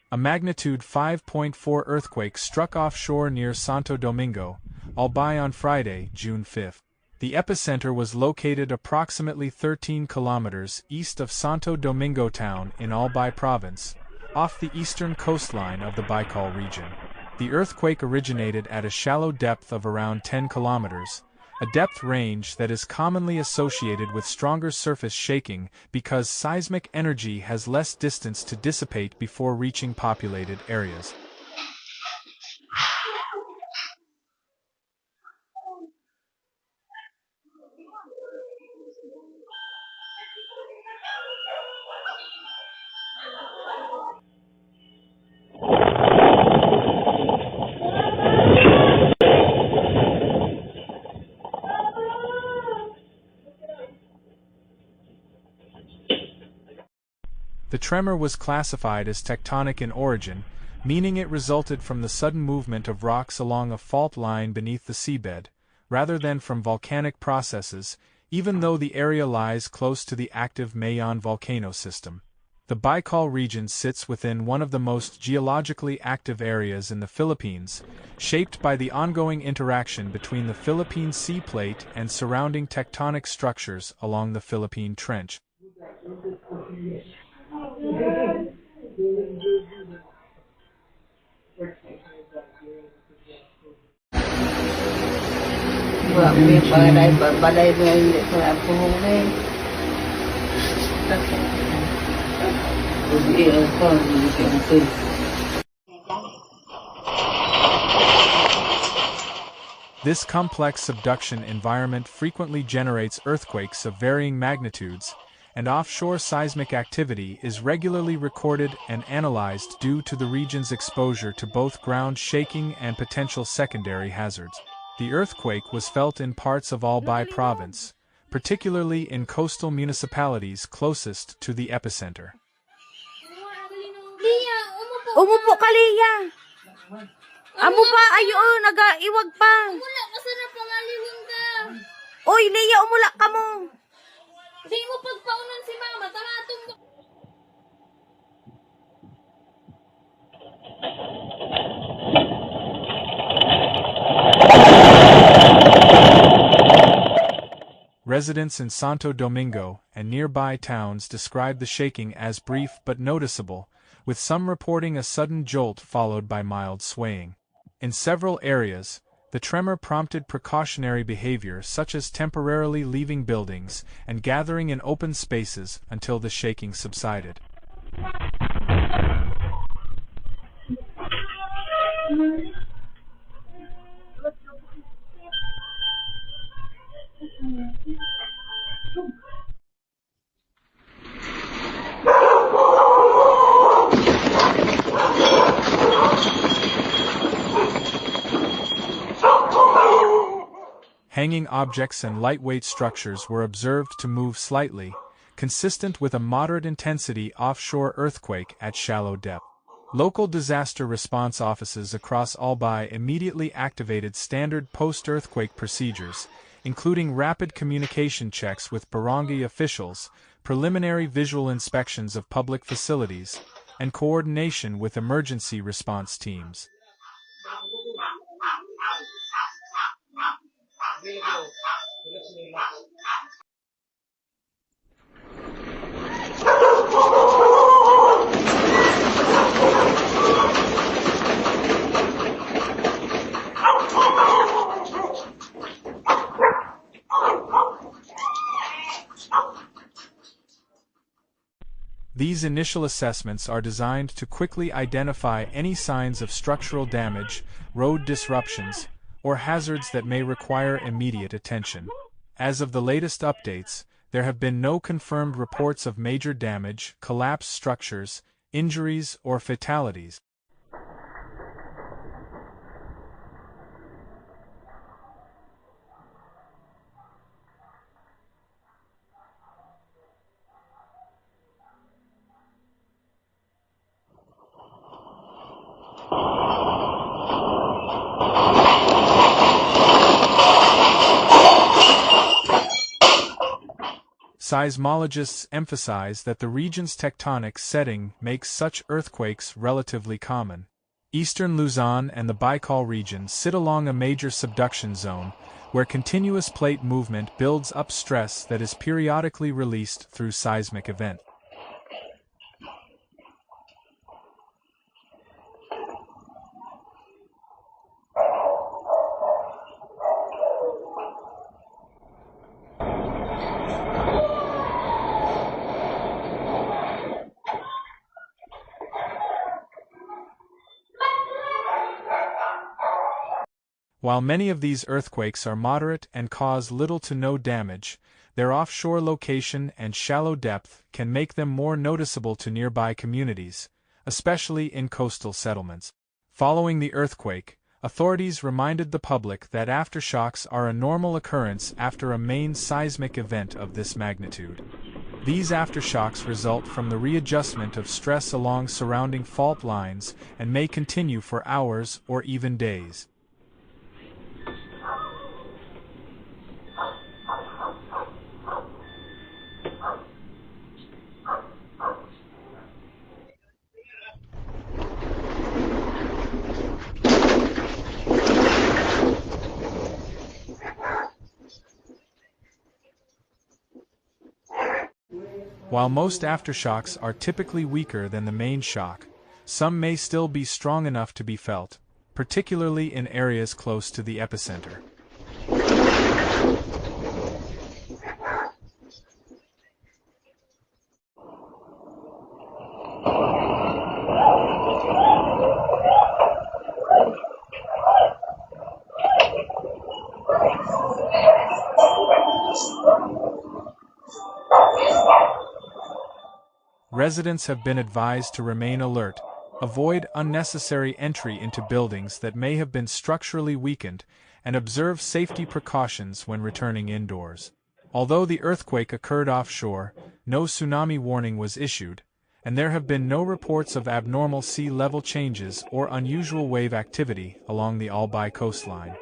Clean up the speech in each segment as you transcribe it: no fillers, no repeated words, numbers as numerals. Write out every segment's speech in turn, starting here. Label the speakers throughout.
Speaker 1: A magnitude 5.4 earthquake struck offshore near Santo Domingo, Albay on Friday, June 5. The epicenter was located approximately 13 kilometers east of Santo Domingo town in Albay province, off the eastern coastline of the Bicol region. The earthquake originated at a shallow depth of around 10 kilometers, a depth range that is commonly associated with stronger surface shaking because seismic energy has less distance to dissipate before reaching populated areas. The tremor was classified as tectonic in origin, meaning it resulted from the sudden movement of rocks along a fault line beneath the seabed, rather than from volcanic processes, even though the area lies close to the active Mayon volcano system. The Bicol region sits within one of the most geologically active areas in the Philippines, shaped by the ongoing interaction between the Philippine Sea Plate and surrounding tectonic structures along the Philippine Trench. This complex subduction environment frequently generates earthquakes of varying magnitudes, and offshore seismic activity is regularly recorded and analyzed due to the region's exposure to both ground shaking and potential secondary hazards. The earthquake was felt in parts of Albay province, particularly in coastal municipalities closest to the epicenter.
Speaker 2: Umupo ka, Leia. Amo pa, ayo, nagaiwag pa.
Speaker 3: Umula, masana pangaliwang ka.
Speaker 2: Oy, Leia, umula ka mo.
Speaker 3: Di mo pagpaunan si mama, tamatong mo.
Speaker 1: Residents in Santo Domingo and nearby towns describe the shaking as brief but noticeable, with some reporting a sudden jolt followed by mild swaying. In several areas, the tremor prompted precautionary behavior such as temporarily leaving buildings and gathering in open spaces until the shaking subsided. Hanging objects and lightweight structures were observed to move slightly, consistent with a moderate-intensity offshore earthquake at shallow depth. Local disaster response offices across Albay immediately activated standard post-earthquake procedures, including rapid communication checks with barangay officials, preliminary visual inspections of public facilities, and coordination with emergency response teams. These initial assessments are designed to quickly identify any signs of structural damage, road disruptions, or hazards that may require immediate attention. As of the latest updates, there have been no confirmed reports of major damage, collapsed structures, injuries, or fatalities. Seismologists emphasize that the region's tectonic setting makes such earthquakes relatively common. Eastern Luzon and the Bicol region sit along a major subduction zone, where continuous plate movement builds up stress that is periodically released through seismic events. While many of these earthquakes are moderate and cause little to no damage, their offshore location and shallow depth can make them more noticeable to nearby communities, especially in coastal settlements. Following the earthquake, authorities reminded the public that aftershocks are a normal occurrence after a main seismic event of this magnitude. These aftershocks result from the readjustment of stress along surrounding fault lines and may continue for hours or even days. While most aftershocks are typically weaker than the main shock, some may still be strong enough to be felt, particularly in areas close to the epicenter. Residents have been advised to remain alert, avoid unnecessary entry into buildings that may have been structurally weakened, and observe safety precautions when returning indoors. Although the earthquake occurred offshore, no tsunami warning was issued, and there have been no reports of abnormal sea level changes or unusual wave activity along the Albay coastline.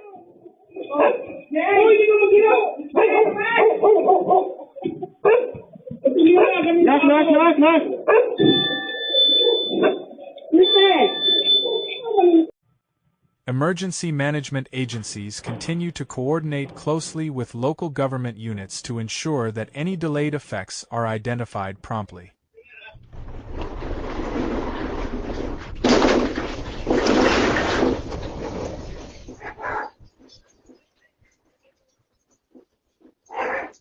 Speaker 1: Emergency management agencies continue to coordinate closely with local government units to ensure that any delayed effects are identified promptly.